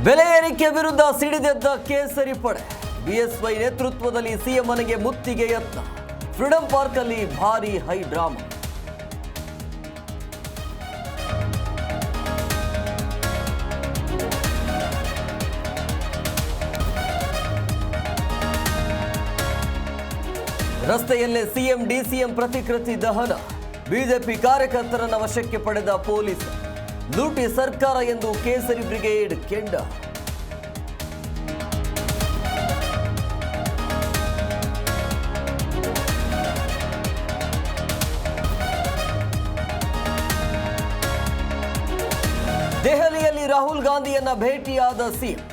ಬೆಲೆ ಏರಿಕೆ ವಿರುದ್ಧ ಸಿಡಿದೆದ್ದ ಕೇಸರಿ ಪಡೆ. ಬಿಎಸ್ವೈ ನೇತೃತ್ವದಲ್ಲಿ ಸಿಎಂ ಮನೆಗೆ ಮುತ್ತಿಗೆ ಯತ್ನ. ಫ್ರೀಡಂ ಪಾರ್ಕ್ ಅಲ್ಲಿ ಭಾರಿ ಹೈ ಡ್ರಾಮಾ. ರಸ್ತೆಯಲ್ಲೇ ಸಿಎಂ ಡಿಸಿಎಂ ಪ್ರತಿಕೃತಿ ದಹನ. ಬಿಜೆಪಿ ಕಾರ್ಯಕರ್ತರನ್ನ ವಶಕ್ಕೆ ಪಡೆದ ಪೊಲೀಸ್. ಲೂಟಿ ಸರ್ಕಾರ ಎಂದು ಕೇಸರಿ ಬ್ರಿಗೇಡ್ ಕೆಂಡ. ದೆಹಲಿಯಲ್ಲಿ ರಾಹುಲ್ ಗಾಂಧಿಯನ್ನ ಭೇಟಿಯಾದ ಸಿಎಂ.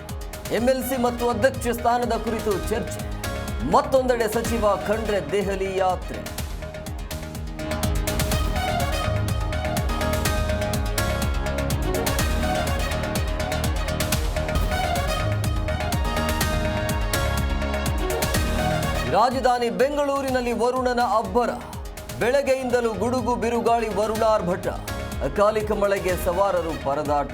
ಎಂಎಲ್ಸಿ ಮತ್ತು ಅಧ್ಯಕ್ಷ ಸ್ಥಾನದ ಕುರಿತು ಚರ್ಚೆ. ಮತ್ತೊಂದೆಡೆ ಸಚಿವ ಖಂಡ್ರೆ ದೆಹಲಿ ಯಾತ್ರೆ. ರಾಜಧಾನಿ ಬೆಂಗಳೂರಿನಲ್ಲಿ ವರುಣನ ಅಬ್ಬರ. ಬೆಳಗ್ಗೆಯಿಂದಲೂ ಗುಡುಗು ಬಿರುಗಾಳಿ, ವರುಣಾರ್ಭಟ. ಅಕಾಲಿಕ ಮಳೆಗೆ ಸವಾರರು ಪರದಾಟ.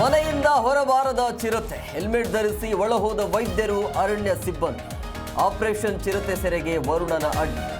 ಮನೆಯಿಂದ ಹೊರಬಾರದ ಚಿರತೆ. ಹೆಲ್ಮೆಟ್ ಧರಿಸಿ ಒಳಹೋದ ವೈದ್ಯರು, ಅರಣ್ಯ ಸಿಬ್ಬಂದಿ. ಆಪರೇಷನ್ ಚಿರತೆ ಸೆರೆಗೆ ವರುಣನ ಅಡ್ಡಿ.